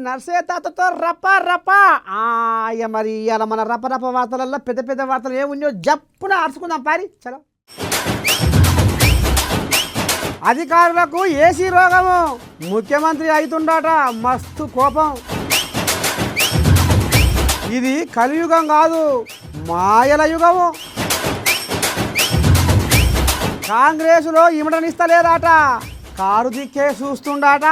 నర్సే తాతతో రప రప ఇక మరి ఇవాళ మన రప రప వార్తలలో పెద్ద పెద్ద వార్తలు ఏమున్నాయో జప్పున అరుచుకుందాం పారి చలో. అధికారులకు ఏసీ రోగము, ముఖ్యమంత్రి అవుతుండట మస్తు కోపం. ఇది కలియుగం కాదు మాయల యుగము. కాంగ్రెసులో ఇమడనిస్తలేదట, కారు దిక్కే చూస్తుండట.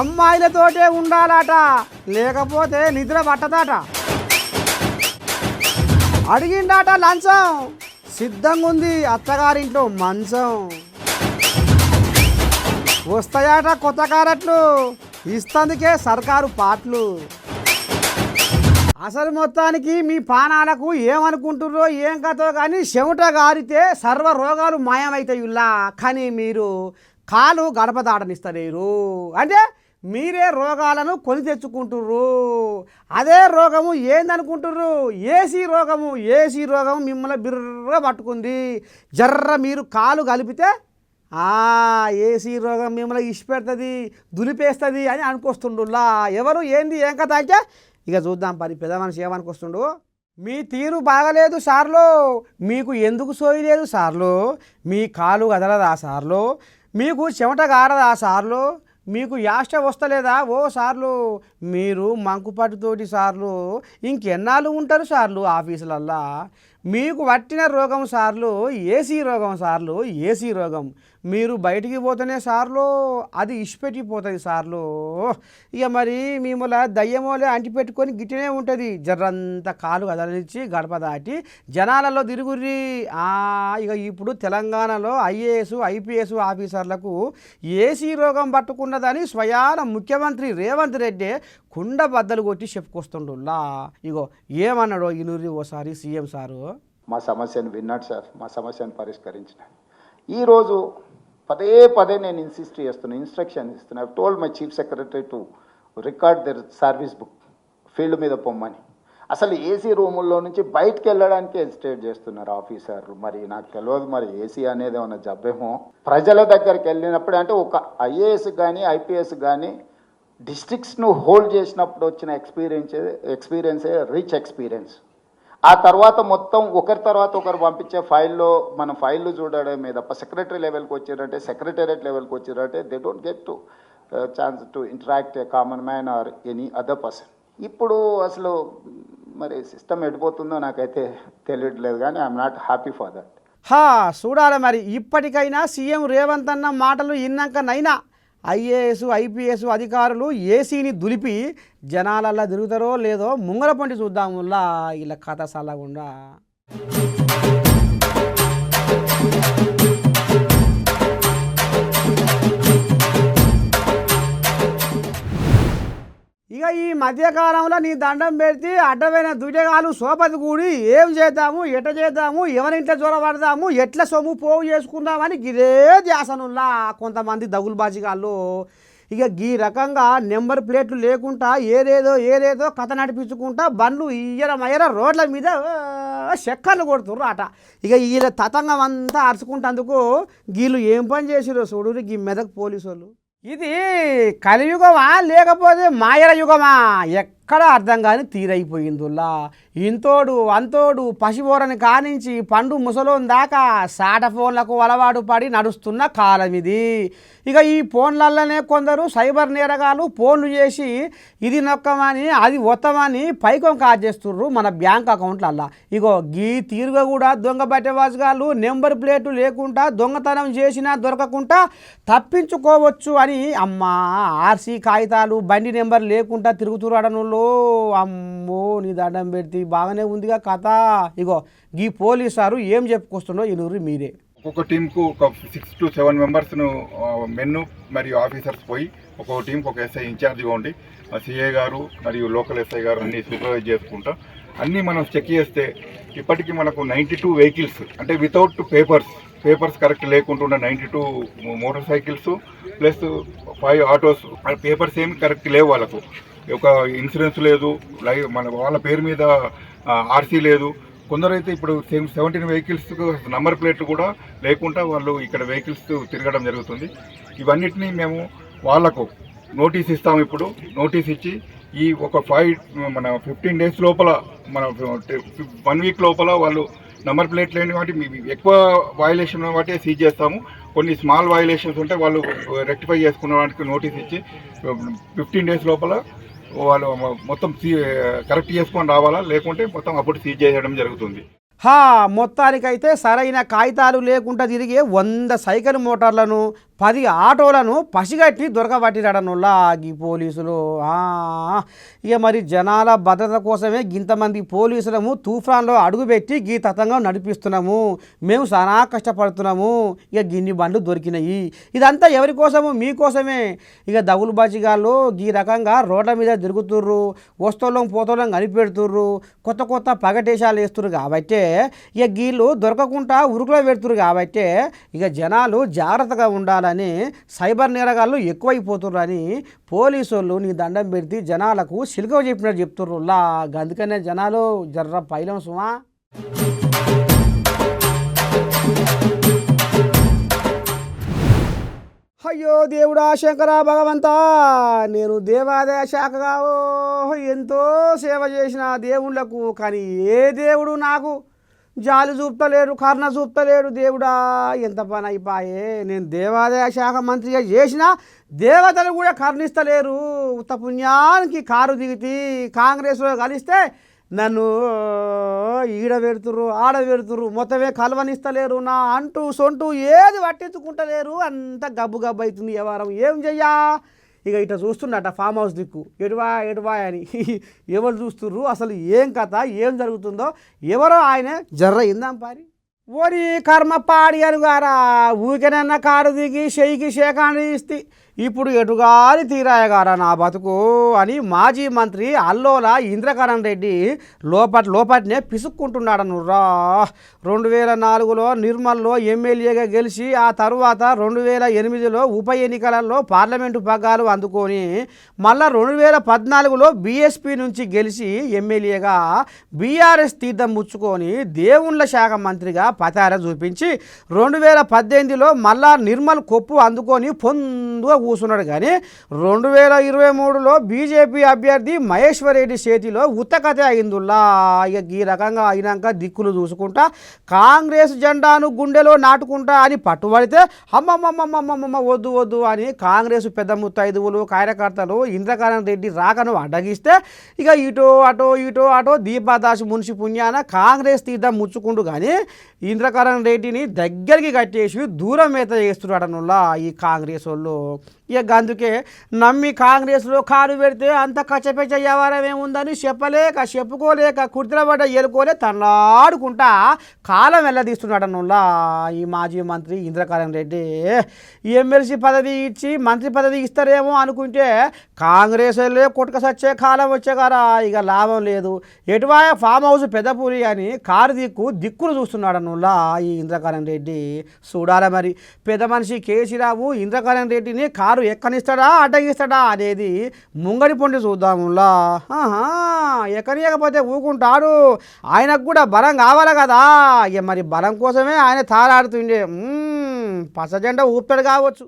అమ్మాయిలతోటే ఉండాలట, లేకపోతే నిద్ర పట్టదట. అడిగిండాట లంచం, సిద్ధంగా ఉంది అత్తగారింట్లో మంచం. వస్తాయట కొత్త కారట్లు, ఇస్తందుకే సర్కారు పాటలు. అసలు మొత్తానికి మీ పానాలకు ఏమనుకుంటుర్రో ఏం కథో కానీ చెమట గారితే సర్వ రోగాలు మాయమవుతాయిలా. కానీ మీరు కాలు గడప దాటనిస్తలేరు, అంటే మీరే రోగాలను కొని తెచ్చుకుంటుర్రు. అదే రోగము ఏందనుకుంటుర్రు? ఏసీ రోగము. ఏసీ రోగము మిమ్మల్ని బిర్ర పట్టుకుంది. జర్ర మీరు కాలు కలిపితే ఏసీ రోగం మిమ్మల్ని ఇష్టపెడుతుంది, దులిపేస్తుంది అని అనుకొస్తుండులా. ఎవరు ఏంది ఏం కథ అంటే ఇక చూద్దాం పని. పెద్ద మనిషి ఏమనుకొస్తుండు? మీ తీరు బాగలేదు సార్లు, మీకు ఎందుకు సోయలేదు సార్లు, మీ కాలు కదలదా సార్లు, మీకు చెమట గారదా సార్లు, మీకు యాష్ట వస్తలేదా ఓ సార్లు, మీరు మంకుపట్టుతోటి సార్లు ఇంకెన్నాళ్ళు ఉంటారు సార్లు ఆఫీసులల్లా. మీకు పట్టిన రోగం సార్లు ఏసీ రోగం సార్లు, ఏసీ రోగం. మీరు బయటికి పోతేనే సార్లు అది ఇష్టపెట్టిపోతుంది సార్లు. ఇక మరి మిమ్మల్ని దయ్యమోలే అంటిపెట్టుకొని గిట్టనే ఉంటుంది. జర్రంతా కాలు కదలిచ్చి గడప దాటి జనాలలో తిరుగుర్రి. ఇక ఇప్పుడు తెలంగాణలో ఐఏఎస్ ఐపీఎస్ ఆఫీసర్లకు ఏసీ రోగం పట్టుకున్నదని స్వయాన ముఖ్యమంత్రి రేవంత్ రెడ్డి కుండ బద్దలు కొట్టి చెప్పుకొస్తుండులా. ఇగో ఏమన్నాడో ఇనూరి ఓసారి సీఎం సారు. మా సమస్యను విన్నాడు సార్, మా సమస్యను పరిష్కరించిన. ఈరోజు పదే పదే నేను ఇన్స్ట్రక్షన్ ఇస్తున్నా. I told my chief secretary to record there service book, field మీద పొమ్మని. అసలు ఏసీ రూముల్లో నుంచి బయటకు వెళ్ళడానికి హెసిటేట్ చేస్తున్నారు ఆఫీసర్లు. మరి నాకు తెలియదు, మరి ఏసీ అనేది ఏమన్నా జబ్బేమో. ప్రజల దగ్గరికి వెళ్ళినప్పుడు అంటే ఒక ఐఏఎస్ కానీ ఐపీఎస్ కానీ డిస్ట్రిక్ట్స్ను హోల్డ్ చేసినప్పుడు వచ్చిన ఎక్స్పీరియన్సే రిచ్ ఎక్స్పీరియన్స్. ఆ తర్వాత మొత్తం ఒకరి తర్వాత ఒకరు పంపించే ఫైల్లో మన ఫైళ్ళు చూడడమే తప్ప సెక్రటరీ లెవెల్కి వచ్చారంటే సెక్రటేరియట్ లెవెల్కి వచ్చారంటే they don't get to chance to interact a common man or any other person. ఇప్పుడు అసలు మరి సిస్టమ్ ఎడిపోతుందో నాకైతే తెలియట్లేదు, కానీ I'm not happy for that. చూడాలి మరి. ఇప్పటికైనా సీఎం రేవంత్ అన్న మాటలు విన్నాకనైనా ఐఏఎస్ ఐపీఎస్ అధికారులు ఏసీని దులిపి జనాలల్లా తిరుగుతారో లేదో ముంగల పండి చూద్దాముల్లా. ఇలా కథ సల్లగుండా. ఇక ఈ మధ్యకాలంలో నీ దండం పెడితే అడ్డమైన దుజగాలు సోపతి కూడి ఏం చేద్దాము, ఎట చేద్దాము, ఎవరింట్లో జ్వరపడదాము, ఎట్లా సొమ్ము పోగు చేసుకుందామని ఇదే ధ్యాసనుల్లా కొంతమంది దగులుబాజిగాళ్ళు. ఇక ఈ రకంగా నెంబర్ ప్లేట్లు లేకుండా ఏదేదో కథ నడిపించుకుంటా బండ్లు ఇయ్యరమయ్యర రోడ్ల మీద చెక్కర్లు కొడుతుర్రు అట. ఇక వీళ్ళ తతంగం అంతా అరుచుకుంటందుకు వీళ్ళు ఏం పని చేసిరో చూడు ఈ మెదక్ పోలీసు వాళ్ళు. ఇది కలియుగమా లేకపోతే మాయల యుగమా ఎక్కడ అర్థం కాని తీరైపోయిందిలా. ఇంతోడు అంతోడు పసిబోరని కానించి పండు ముసలోని దాకా సాట ఫోన్లకు అలవాటు పడి నడుస్తున్న కాలం ఇది. ఇక ఈ ఫోన్లలోనే కొందరు సైబర్ నేరగాలు ఫోన్లు చేసి ఇది నొక్కమని అది ఒత్తమని పైకం కాజేస్తుర్రు మన బ్యాంక్ అకౌంట్లల్లా. ఇగో గీ తీరుగా కూడా దొంగ బట్టెవాసుగాళ్ళు నెంబర్ ప్లేటు లేకుండా దొంగతనం చేసినా దొరకకుండా తప్పించుకోవచ్చు అని అమ్మా ఆర్సీ కాగితాలు బండి నెంబర్ లేకుండా తిరుగుతురాడనుల్లో. అమ్మో నీ దండం పెడితే బాగానే ఉందిగా కథ. ఇగో ఈ పోలీసారు ఏం చెప్పుకొస్తుండో ఇనూరి మీరే. ఒక్కొక్క టీంకు ఒక 6 to 7 మెంబర్స్ను మెన్ను మరియు ఆఫీసర్స్ పోయి ఒక్కొక్క టీంకి ఒక ఎస్ఐ ఇన్ఛార్జ్గా ఉండి సిఐ గారు మరియు లోకల్ ఎస్ఐ గారు అన్నీ సూపర్వైజ్ చేసుకుంటా అన్నీ మనం చెక్ చేస్తే ఇప్పటికీ మనకు 92 వెహికల్స్ అంటే వితౌట్ పేపర్స్ కరెక్ట్ లేకుండా 92 motor cycles plus 5 autos papers ఏమి కరెక్ట్ లేవు. వాళ్ళకు ఒక ఇన్సూరెన్స్ లేదు, వాళ్ళ పేరు మీద ఆర్సీ లేదు. కొందరైతే ఇప్పుడు 17 వెహికల్స్ నంబర్ ప్లేట్లు కూడా లేకుండా వాళ్ళు ఇక్కడ వెహికల్స్ తిరగడం జరుగుతుంది. ఇవన్నిటినీ మేము వాళ్లకు నోటీస్ ఇస్తాము. ఇప్పుడు నోటీస్ ఇచ్చి ఈ ఒక 15 డేస్ లోపల మన 1 వీక్ లోపల వాళ్ళు నెంబర్ ప్లేట్ లేని వాటి ఎక్కువ వయలేషన్ వాటి సీజ్ చేస్తాము. కొన్ని స్మాల్ వయలేషన్స్ ఉంటే వాళ్ళు రెక్టిఫై చేసుకున్న వాటికి నోటీస్ ఇచ్చి 15 డేస్ లోపల వాళ్ళు మొత్తం కరెక్ట్ చేసుకొని రావాలా, లేకుంటే మొత్తం అప్పుడు సీజ్ చేయడం జరుగుతుంది. మొత్తానికైతే సరైన కాగితాలు లేకుండా తిరిగే 100 సైకిల్ మోటార్లను 10 ఆటోలను పసిగట్టి దొరకబట్టిరడనుల్లా ఈ పోలీసులు. ఇక మరి జనాల భద్రత కోసమే ఇంతమంది పోలీసులము తూఫాన్లో అడుగుపెట్టి గీ తతంగం నడిపిస్తున్నాము, మేము చాలా కష్టపడుతున్నాము, ఇక గిన్ని బండ్లు దొరికినాయి. ఇదంతా ఎవరి కోసము? మీకోసమే. ఇక దగులు బాజిగాళ్ళు ఈ రకంగా రోడ్ల మీద తిరుగుతుర్రు, వస్తువులం పోతోలం కనిపెడుతుర్రు, కొత్త కొత్త పగటేశాలు వేస్తుర్రు. కాబట్టి ఇక గీళ్ళు దొరకకుండా ఉరుకులో పెడుతుర్రు. కాబట్టి ఇక జనాలు జాగ్రత్తగా ఉండాలని, సైబర్ నేరగాళ్ళు ఎక్కువైపోతుర్రని పోలీసు వాళ్ళు నీ దండం పెడితే జనాలకు సిలుక చెప్పినట్టు చెప్తుర్రులా. అందుకనే జనాలు జర్ర పైలం సుమా. అయ్యో దేవుడా శంకరా భగవంతా, నేను దేవాదాయ శాఖగా ఎంతో సేవ చేసిన దేవుళ్లకు, కానీ ఏ దేవుడు నాకు జాలి చూపుతలేడు, కరుణ చూపుతలేడు. దేవుడా ఎంత పని అయిపోయే. నేను దేవాదాయ శాఖ మంత్రిగా చేసిన దేవతలు కూడా కరుణిస్తలేరు. ఉత్త పుణ్యానికి కారు దిగితే కాంగ్రెస్లో కలిస్తే నన్ను ఈడ పెడుతుర్రు, ఆడ పెడుతుర్రు, మొత్తమే కలవనిస్తలేరు. నా అంటూ సొంటూ ఏది పట్టించుకుంటలేరు. అంత గబ్బు గబ్బు అవుతుంది వ్యవహారం. ఏం చెయ్యా? ఇక ఇట్లా చూస్తున్నట్ట ఫామ్ హౌస్ దిక్కు ఎటువా అని ఎవరు చూస్తుర్రు, అసలు ఏం కథ, ఏం జరుగుతుందో ఎవరో ఆయన జర్ర ఇందాం పారి. ఓరి కర్మ పాడి అనుగారా, ఊరికేనన్నా కారు దిగి షెయికి షేకాండి ఇస్తే ఇప్పుడు ఎటుగాని తీరాయగారా నా బతుకు అని మాజీ మంత్రి అల్లోల ఇంద్రకరణ్ రెడ్డి లోపట్నే పిసుక్కుంటున్నాడను రా. 2004లో నిర్మల్లో ఎమ్మెల్యేగా గెలిచి ఆ తరువాత 2008లో ఉప ఎన్నికలలో పార్లమెంటు పగ్గాలు అందుకొని మళ్ళా 2014లో బీఎస్పీ నుంచి గెలిచి ఎమ్మెల్యేగా బీఆర్ఎస్ తీర్థం ముచ్చుకొని దేవుళ్ళ శాఖ మంత్రిగా పతార చూపించి 2018లో మళ్ళా నిర్మల్ కొప్పు అందుకొని పొందుగా కూర్చున్నాడు. కానీ 2023లో బీజేపీ అభ్యర్థి మహేశ్వర్ రెడ్డి చేతిలో ఉత్తకథ అయిందుల్లా. ఇక ఈ రకంగా అయినాక దిక్కులు చూసుకుంటా కాంగ్రెస్ జెండాను గుండెలో నాటుకుంటా అని పట్టుబడితే అమ్మమ్మమ్మమ్మమ్మ వద్దు అని కాంగ్రెస్ పెద్ద ముత్తైదువులు కార్యకర్తలు ఇంద్రకరణ్ రెడ్డి రాకను అడ్డగిస్తే ఇక ఇటో అటో దీపాదాస్ మున్సి పుణ్యాన కాంగ్రెస్ తీర్థం ముచ్చుకుంటూ కానీ ఇంద్రకరణ్ రెడ్డిని దగ్గరికి కట్టేసి దూరం మేత చేస్తున్నాడనుల్లా ఈ కాంగ్రెస్ వాళ్ళు. ఇక అందుకే నమ్మి కాంగ్రెస్లో కారు పెడితే అంత కచ్చపెచ్చ వ్యవహారం ఏముందని చెప్పుకోలేక కుర్తిలబడ్డ ఎలుకోలే తన్నాడుకుంటా కాలం వెళ్ళదీస్తున్నాడనుల్లా ఈ మాజీ మంత్రి ఇంద్రకరణ్ రెడ్డి. ఎమ్మెల్సీ పదవి ఇచ్చి మంత్రి పదవి ఇస్తారేమో అనుకుంటే కాంగ్రెస్ వెళ్ళే కొట్టుక సచ్చే కాలం వచ్చేగారా ఇక లాభం లేదు. ఎటువాయ ఫామ్ హౌస్ పెద్దపూరి అని కారు దిక్కులు చూస్తున్నాడనుల్లా ఈ ఇంద్రకరణ్ రెడ్డి. చూడాలి మరి పెద్ద మనిషి కేసీరావు ఇంద్రకరణ్ రెడ్డిని కారు ఎక్కనిస్తాడా అడ్డగిస్తాడా అనేది ముంగడి పొండి చూద్దాములా. ఎక్కనియకపోతే ఊకుంటాడు, ఆయనకు కూడా బలం కావాలి కదా. ఇక మరి బలం కోసమే ఆయన తారాడుతుండే. పచ్చజెండా ఊపుతాడు కావచ్చు.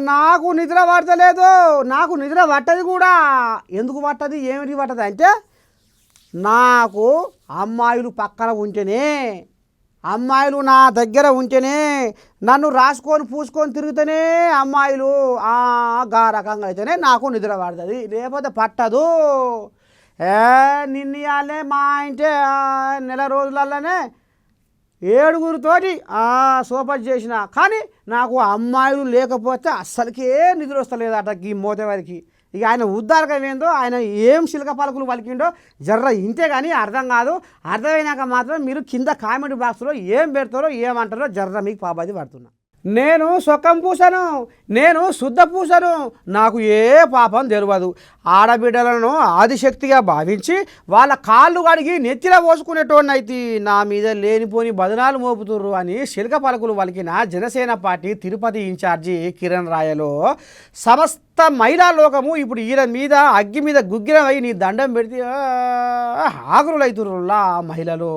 నాకు నిద్ర పడతలేదు, నాకు నిద్ర పట్టది కూడా. ఎందుకు పట్టది, ఏమిటి పట్టదు అంటే నాకు అమ్మాయిలు పక్కన ఉంటేనే, అమ్మాయిలు నా దగ్గర ఉంటేనే, నన్ను రాసుకొని పూసుకొని తిరుగుతూనే అమ్మాయిలు గా రకంగా అయితేనే నాకు నిద్ర పడుతుంది, లేకపోతే పట్టదు. నిన్నయాలే మా ఇంటే నెల రోజులలోనే 7గురితోటి సోపతి చేసిన, కానీ నాకు అమ్మాయిలు లేకపోతే అస్సలకే నిద్ర వస్తలేదట ఈ మోతేవారికి. ఇక ఆయన ఉద్దారకం ఏందో, ఆయన ఏం శిల్క పలుకులు పలికిండో జర్ర ఇంతే కానీ అర్థం కాదు. అర్థమైనాక మాత్రం మీరు కింద కామెంట్ బాక్స్లో ఏం పెడతారో ఏమంటారో జర్ర మీకు పాబాది పడుతున్నా. నేను సొక్కం పూసను, నేను శుద్ధ పూసను, నాకు ఏ పాపం తెలియదు. ఆడబిడ్డలను ఆదిశక్తిగా భావించి వాళ్ళ కాళ్ళు కడిగి నెత్తిలో పోసుకునేటోన్నైతే నా మీద లేనిపోని బదనాలు మోపుతుర్రు అని శిల్క పలుకులు వలికిన జనసేన పార్టీ తిరుపతి ఇన్ఛార్జి కిరణ్ రాయలో సమస్త మహిళా లోకము ఇప్పుడు ఈయన మీద అగ్గి మీద గుగ్గిరమై నీ దండం పెడితే ఆగురులైతుర్రులా మహిళలు.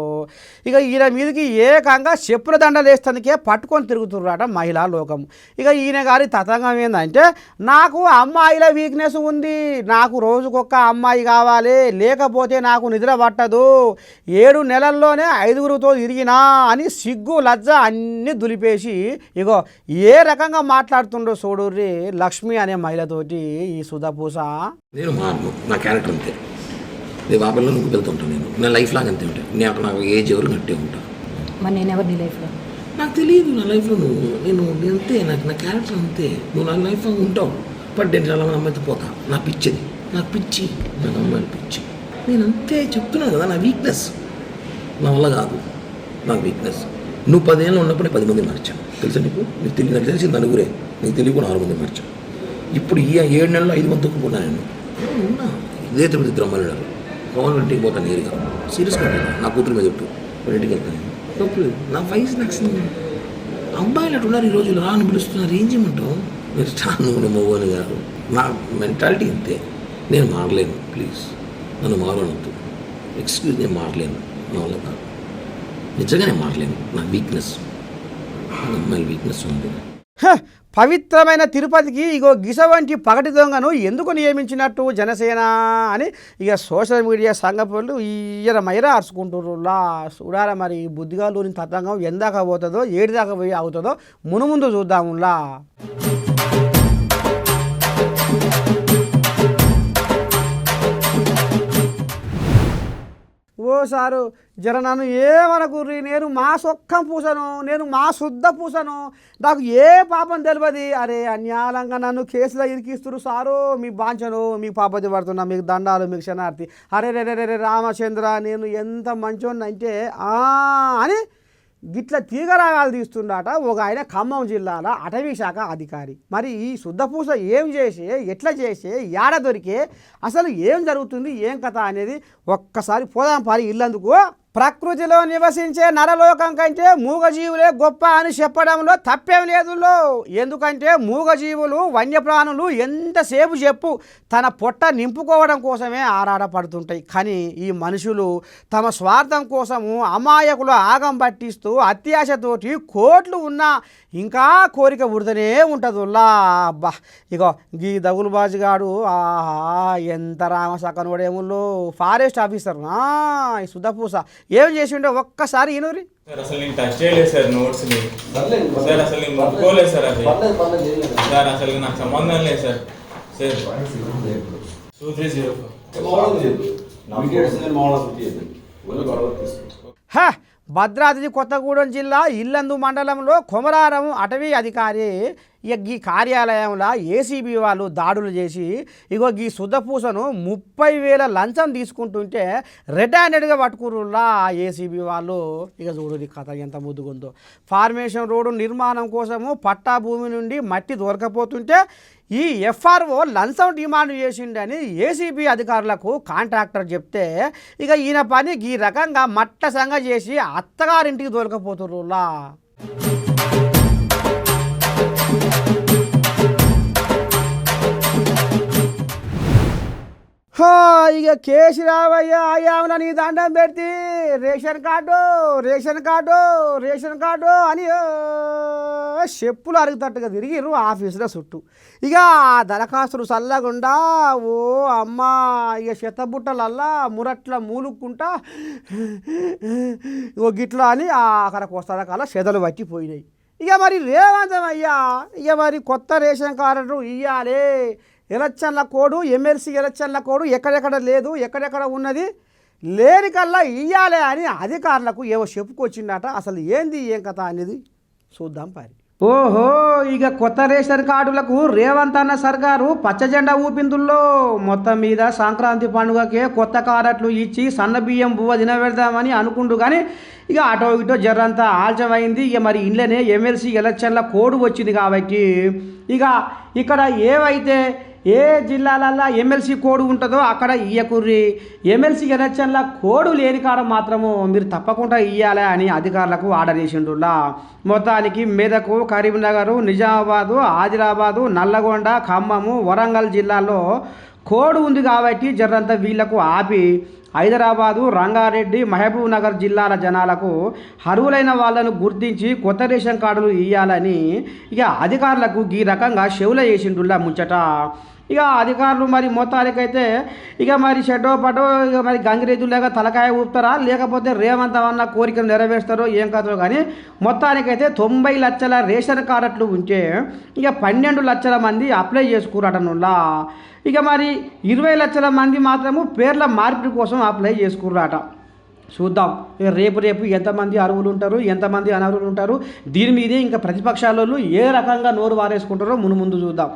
ఇక ఈయన మీదకి ఏకంగా చెప్పుల దండలు వేస్తానికే పట్టుకొని తిరుగుతుర్రాట మహిళా లోకం. ఇక ఈయన గారి తతంగం ఏంటంటే నాకు అమ్మాయిల వీక్నెస్ ఉంది, నాకు రోజుకొక్క అమ్మాయి కావాలి, లేకపోతే నాకు నిద్ర పట్టదు, 7 నెలల్లోనే 5గురితో తిరిగినా అని సిగ్గు లజ్జ అన్నీ దులిపేసి ఇగో ఏ రకంగా మాట్లాడుతుండో చూడుర్రి లక్ష్మి అనే మహిళతోటి ఈ సుధపూస. నేను మారను, నా క్యారెక్టర్ అంతే. రేపు ఆ పిల్లలు నువ్వు వెళ్తుంటాను, నేను లైఫ్ లాగా అంతే ఉంటాను. నాకు ఏజ్ ఎవరు కట్టే ఉంటాను. మరి నేను ఎవరు నీ లైఫ్లో? నాకు తెలియదు నా లైఫ్లో నేను అంతే, నాకు నా క్యారెక్టర్ అంతే. నువ్వు నా లైఫ్లో ఉంటావు, బట్ నేను చాలా మంది అమ్మాయితో పోతా. నా పిచ్చిది, నాకు పిచ్చి, నాకు అమ్మాయిలు పిచ్చి. నేను అంతే చెప్తున్నాను కదా, నా వీక్నెస్. నా వల్ల కాదు, నాకు వీక్నెస్. నువ్వు 10 ఏళ్ళు ఉన్నప్పుడే 10 మంది మార్చాను తెలుసా నీకు? నాకు తెలిసింది నలుగురే, నీకు తెలియకుండా 6 మంది మార్చాను. ఇప్పుడు ఈ 7 నెలల్లో 5 మంది తొక్కున్నా నేను ఉన్నా. ఇదే తిరుపతి బ్రహ్మణుడు పవన్ ఇంటికి పోతాను నేరుగా, సీరియస్గా నా కూతురు మీద చెప్పు, ఇంటికి వెళ్తాను. తప్పు నా వయసు నాకు అబ్బాయిలు అటు ఉన్నారు ఈ రోజులు, రాని పిలుస్తున్నారు, ఏం చేయమంటావు? మీరు చాలా మోగోని గారు, నా మెంటాలిటీ అంతే. నేను మారలేను, ప్లీజ్ నన్ను మారనొద్దు. ఎక్స్క్యూజ్, నేను మారలేను, నా వల్ల కాదు, నిజంగా నేను మారలేను. నా వీక్నెస్, అమ్మాయిల వీక్నెస్ ఉంది. పవిత్రమైన తిరుపతికి ఇగో గిస వంటి పగటి దొంగను ఎందుకు నియమించినట్టు జనసేన అని ఇక సోషల్ మీడియా సంఘపరులు ఈయన మైరా అరుచుకుంటుర్రులా. చూడాలి మరి బుద్ధిగాలూరి తతంగం ఎందాక పోతుందో, ఏడిదాకా పోయి అవుతుందో మునుముందు చూద్దాములా. ఓ సారు జర నన్ను ఏమనకుర్రి, నేను మా సొక్కం పూసను, నేను మా శుద్ధ పూసను, నాకు ఏ పాపం తెలియదు. అరే అన్యాలంగా నన్ను కేసులో ఇరికిస్తున్నారు సారు, మీ బాంచను, మీకు పాపతి పడుతున్నా, మీకు దండాలు, మీకు క్షణార్థి. అరే రే రే రే రామచంద్ర, నేను ఎంత మంచోడిని అంటే అని గిట్ల తీగరాగాలు తీస్తుండట ఒక ఆయన ఖమ్మం జిల్లాల అటవీ శాఖ అధికారి. మరి ఈ శుద్ధపూస ఏం చేసి, ఎట్లా చేసి, యాడ దొరికే, అసలు ఏం జరుగుతుంది, ఏం కథ అనేది ఒక్కసారి పోదాం పారి ఇల్లందుకు. ప్రకృతిలో నివసించే నరలోకం కంటే మూగజీవులే గొప్ప అని చెప్పడంలో తప్పేం లేదు. ఎందుకంటే మూగజీవులు, వన్యప్రాణులు ఎంతసేపు చెప్పు తన పొట్ట నింపుకోవడం కోసమే ఆరాటపడుతుంటాయి. కానీ ఈ మనుషులు తమ స్వార్థం కోసము అమాయకులు ఆగం పట్టిస్తూ అత్యాశతోటి కోట్లు ఉన్నా ఇంకా కోరిక ఉడతనే ఉంటుంది. అబ్బా ఇగో గీ దగులుబాజుగాడు ఎంత రామసకనుడేముల్లో ఫారెస్ట్ ఆఫీసర్ ఈ సుధపూస ఏం చేసిండో ఒక్కసారి ఇనురి. సార్ అసలు నేను టచ్ చేయలేదు సార్ నోట్స్ని. సార్ అసలు నేను ముట్టుకోలేదు సార్, అది సార్ అసలు నాకు సంబంధం లేదు సార్. సార్ 2304 భద్రాద్రి కొత్తగూడెం జిల్లా ఇల్లందు మండలంలో కొమరారం అటవీ అధికారి ఇక ఈ కార్యాలయంలో ఏసీబీ వాళ్ళు దాడులు చేసి ఇగో ఈ శుద్ధపూసను 30,000 లంచం తీసుకుంటుంటే రెడ్ హ్యాండెడ్గా పట్టుకురులా ఏసీబీ వాళ్ళు. ఇక చూడు కథ ఎంత ముద్దుగుందో. ఫార్మేషన్ రోడ్డు నిర్మాణం కోసము పట్టా భూమి నుండి మట్టి దొరకపోతుంటే ఈ ఎఫ్ఆర్ఓ లంచం డిమాండ్ చేసిండని ఏసీబీ అధికారులకు కాంట్రాక్టర్ చెప్తే ఇక ఈయన పని ఈ రకంగా మట్ట సంగ చేసి అత్తగారింటికి దొరకపోతుర్రులా. ఇక కేసీరావయ్య అయ్యావున నీ దండం పెడితే రేషన్ కార్డు అని చెప్పులు అరుగుతట్టుగా తిరిగిర్రు ఆఫీసులో చుట్టూ. ఇక ఆ దరఖాస్తులు చల్లగుండా ఓ అమ్మ ఇక చెత్తబుట్టలల్లా మురట్ల మూలుక్కుంటా ఓ గిట్లా అని అక్కడికి వస్తారకాల చెదలు పట్టిపోయినాయి. ఇక మరి రేవంతమయ్యా ఇక మరి కొత్త రేషన్ కార్డు ఇవ్వాలి, ఎలక్షన్ల కోడు, ఎమ్మెల్సీ ఎలక్షన్ల కోడు ఎక్కడెక్కడ లేదు, ఎక్కడెక్కడ ఉన్నది లేని కల్లా ఇయ్యాలి అని అధికారులకు ఏవో చెప్పుకొచ్చిందట. అసలు ఏంది ఏం కథ అనేది చూద్దాం పారి. ఓహో, ఇక కొత్త రేషన్ కార్డులకు రేవంత్ అన్న సర్కారు పచ్చ జెండా ఊపిందుల్లో. మొత్తం మీద సంక్రాంతి పండుగకే కొత్త కార్డులు ఇచ్చి సన్న బియ్యం బువ్వ తినబెడదామని అనుకుంటూ కానీ ఇక అటో ఇటో జర్రంతా ఆల్చమైంది. ఇక మరి ఇంట్లోనే ఎమ్మెల్సీ ఎలక్షన్ల కోడ్ వచ్చింది కాబట్టి ఇక ఇక్కడ ఏవైతే ఏ జిల్లాలల్లో ఎమ్మెల్సీ కోడ్ ఉంటుందో అక్కడ ఇయ్యకుర్రి, ఎమ్మెల్సీ ఎలక్షన్ల కోడు లేని కాడ మాత్రము మీరు తప్పకుండా ఇయ్యాలి అని అధికారులకు ఆర్డర్ చేసిండులా. మొత్తానికి మెదకు, కరీంనగర్, నిజామాబాదు, ఆదిలాబాదు, నల్లగొండ, ఖమ్మము, వరంగల్ జిల్లాల్లో కోడ్ ఉంది కాబట్టి జర్రంతా వీళ్లకు ఆపి హైదరాబాదు, రంగారెడ్డి, మహబూబ్ నగర్ జిల్లాల జనాలకు అర్హులైన వాళ్ళను గుర్తించి కొత్త రేషన్ కార్డులు ఇవ్వాలని ఇక అధికారులకు ఈ రకంగా షెవుల చేసిండుల్లా ముచ్చట. ఇక అధికారులు మరి మొత్తానికైతే ఇక మరి షెడ్డో పటో ఇక మరి గంగిరెద్దులాగా తలకాయ ఊపుతారా లేకపోతే రేవంత్ అన్న కోరికలు నెరవేరుస్తారో ఏం కాదో కానీ మొత్తానికైతే 90 లక్షల రేషన్ కార్డులు ఉంటే ఇక 12 లక్షల మంది అప్లై చేసుకురాటనులా. ఇక మరి 20 లక్షల మంది మాత్రము పేర్ల మార్పిడి కోసం అప్లై చేసుకుర్రాట. చూద్దాం ఇక రేపు ఎంతమంది అర్హులు ఉంటారు, ఎంతమంది అనర్హులు ఉంటారు, దీని మీదే ఇంకా ప్రతిపక్షాలలో ఏ రకంగా నోరు వారేసుకుంటారో ముందు చూద్దాం.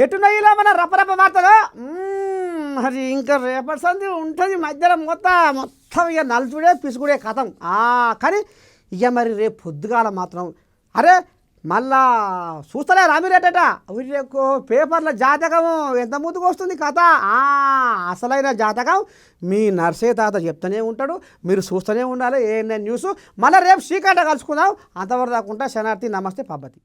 ఎటునయ్యిలా మన రపరప వార్తలు మరి ఇంకా రేపటి సంది ఉంటుంది మధ్యలో మొత్తం ఇక నలుచుడే పిసుకుడే కథం. కానీ ఇక మరి రేపు పొద్దుగాల మాత్రం అరే మళ్ళా చూస్తలే రామిరేటట రేపు పేపర్ల జాతకము ఎంత ముందుకు వస్తుంది కథ. అసలైన జాతకం మీ నర్సే తాత చెప్తూనే ఉంటాడు, మీరు చూస్తూనే ఉండాలి ఏఎన్ఎన్ న్యూస్. మళ్ళీ రేపు శ్రీకాంట కలుసుకుందాం. అంతవరకు రాకుండా శనార్థి, నమస్తే, పబ్బతి.